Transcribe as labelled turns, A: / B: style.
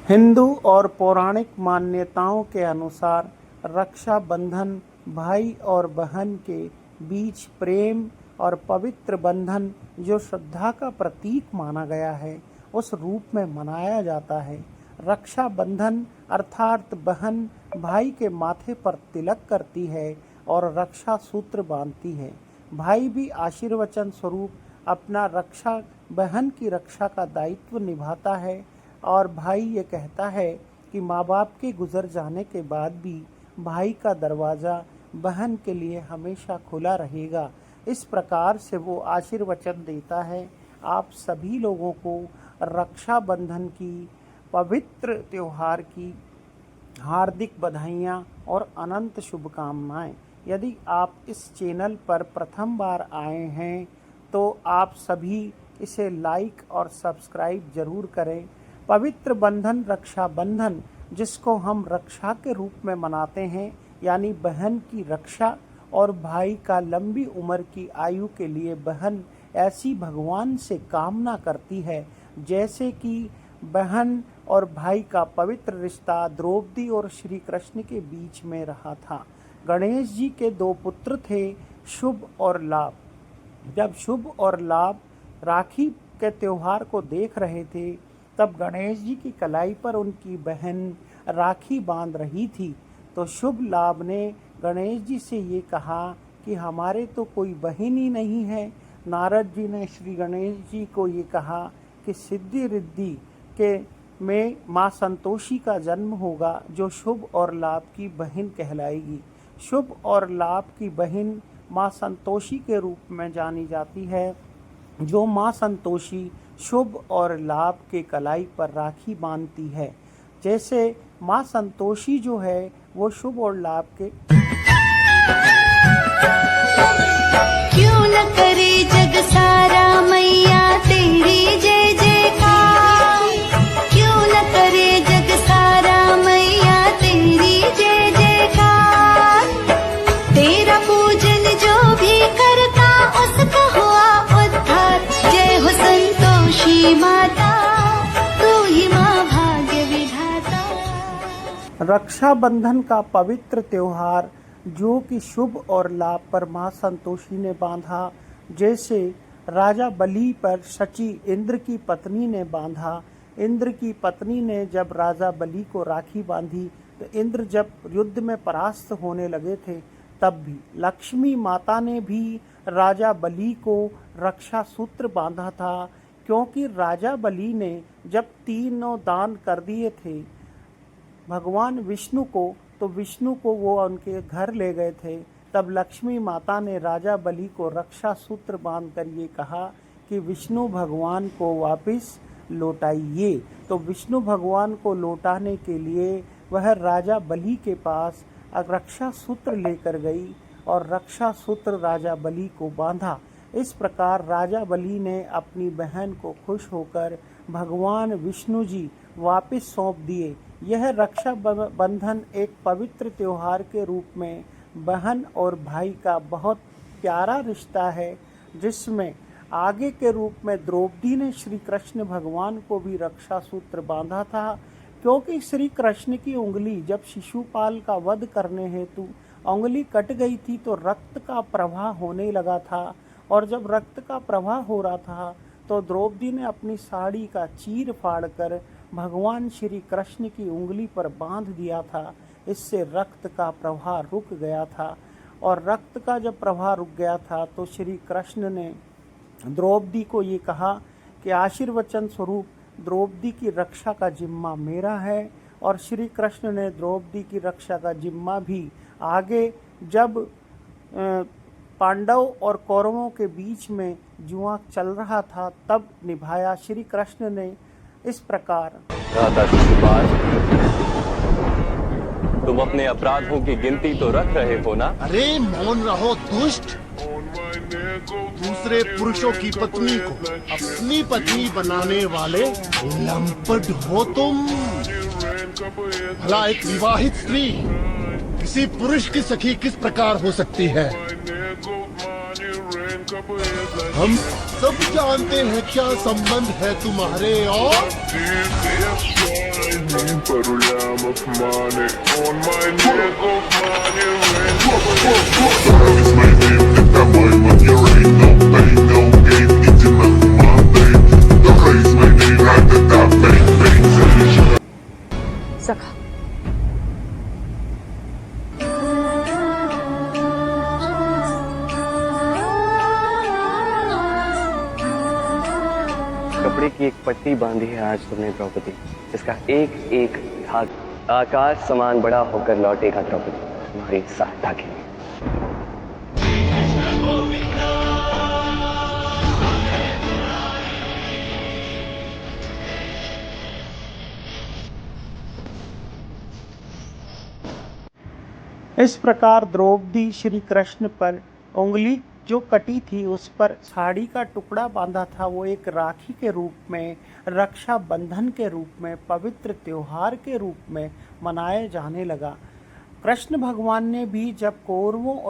A: हिंदू और पौराणिक मान्यताओं के अनुसार रक्षा बंधन भाई और बहन के बीच प्रेम और पवित्र बंधन जो श्रद्धा का प्रतीक माना गया है उस रूप में मनाया जाता है। रक्षा बंधन अर्थात बहन भाई के माथे पर तिलक करती है और रक्षा सूत्र बांधती है। भाई भी आशीर्वचन स्वरूप अपना रक्षा बहन की रक्षा का दायित्व निभाता है और भाई ये कहता है कि माँ बाप के गुजर जाने के बाद भी भाई का दरवाज़ा बहन के लिए हमेशा खुला रहेगा। इस प्रकार से वो आशीर्वचन देता है। आप सभी लोगों को रक्षाबंधन की पवित्र त्यौहार की हार्दिक बधाइयाँ और अनंत शुभकामनाएं। यदि आप इस चैनल पर प्रथम बार आए हैं तो आप सभी इसे लाइक और सब्सक्राइब जरूर करें। पवित्र बंधन रक्षा बंधन जिसको हम रक्षा के रूप में मनाते हैं, यानी बहन की रक्षा और भाई का लंबी उम्र की आयु के लिए बहन ऐसी भगवान से कामना करती है जैसे कि बहन और भाई का पवित्र रिश्ता द्रौपदी और श्री कृष्ण के बीच में रहा था। गणेश जी के दो पुत्र थे, शुभ और लाभ। जब शुभ और लाभ राखी के त्योहार को देख रहे थे तब गणेश जी की कलाई पर उनकी बहन राखी बांध रही थी, तो शुभ लाभ ने गणेश जी से ये कहा कि हमारे तो कोई बहन ही नहीं है। नारद जी ने श्री गणेश जी को ये कहा कि सिद्धि रिद्धि के में माँ संतोषी का जन्म होगा जो शुभ और लाभ की बहन कहलाएगी। शुभ और लाभ की बहन माँ संतोषी के रूप में जानी जाती है, जो माँ संतोषी शुभ और लाभ के कलाई पर राखी बांधती है। जैसे माँ संतोषी जो है वो शुभ और लाभ के
B: क्यों न करे जग सारा मैया तेरी जय जयकार, क्यों न करे जग सारा मैया तेरी जय जयकार। तेरा पूजन जो भी करता उसका हुआ उद्धार। जय हो संतोषी माता, तू ही माँ भाग्य विधाता।
A: रक्षाबंधन का पवित्र त्योहार जो कि शुभ और लाभ पर माँ संतोषी ने बांधा, जैसे राजा बलि पर शची इंद्र की पत्नी ने बांधा। इंद्र की पत्नी ने जब राजा बलि को राखी बांधी तो इंद्र जब युद्ध में परास्त होने लगे थे तब भी लक्ष्मी माता ने भी राजा बलि को रक्षा सूत्र बांधा था, क्योंकि राजा बलि ने जब तीनों दान कर दिए थे भगवान विष्णु को, तो विष्णु को वो उनके घर ले गए थे। तब लक्ष्मी माता ने राजा बलि को रक्षा सूत्र बांध कर ये कहा कि विष्णु भगवान को वापस लौटाइए। तो विष्णु भगवान को लौटाने के लिए वह राजा बलि के पास रक्षा सूत्र लेकर गई और रक्षा सूत्र राजा बलि को बांधा। इस प्रकार राजा बलि ने अपनी बहन को खुश होकर भगवान विष्णु जी वापस सौंप दिए। यह रक्षा बंधन एक पवित्र त्योहार के रूप में बहन और भाई का बहुत प्यारा रिश्ता है, जिसमें आगे के रूप में द्रौपदी ने श्री कृष्ण भगवान को भी रक्षा सूत्र बांधा था, क्योंकि श्री कृष्ण की उंगली जब शिशुपाल का वध करने हेतु उंगली कट गई थी तो रक्त का प्रवाह होने लगा था, और जब रक्त का प्रवाह हो रहा था तो द्रौपदी ने अपनी साड़ी का चीर फाड़ कर भगवान श्री कृष्ण की उंगली पर बांध दिया था। इससे रक्त का प्रवाह रुक गया था, और रक्त का जब प्रवाह रुक गया था तो श्री कृष्ण ने द्रौपदी को ये कहा कि आशीर्वचन स्वरूप द्रौपदी की रक्षा का जिम्मा मेरा है। और श्री कृष्ण ने द्रौपदी की रक्षा का जिम्मा भी आगे जब पांडव और कौरवों के बीच में जुआ चल रहा था तब निभाया। श्री कृष्ण ने इस प्रकार
C: शिशुपाल, तुम अपने अपराधों की गिनती तो रख रहे हो ना?
D: अरे मौन रहो दुष्ट। दूसरे पुरुषों की पत्नी को अपनी पत्नी बनाने वाले लंपट हो तुम। भला एक विवाहित स्त्री किसी पुरुष की सखी किस प्रकार हो सकती है? हम सब जानते हैं क्या संबंध है तुम्हारे और
E: Parulam of money on my neck of money Dara is my name, nigga, my money ain't no pain, no gain, it's enough Monday Dara is my name, right at that bang, bang, solution
F: सखा
C: कपड़े की एक पट्टी बांधी है आज तुमने द्रौपदी, इसका एक एक धागा आकाश समान बड़ा होकर लौटेगा द्रौपदी तुम्हारी साथ धागे में।
A: इस प्रकार द्रौपदी श्री कृष्ण पर उंगली जो कटी थी उस पर साड़ी का टुकड़ा बांधा था, वो एक राखी के रूप में, रक्षा बंधन के रूप में, पवित्र त्योहार के रूप में मनाए जाने लगा। कृष्ण भगवान ने भी जब कौरवों और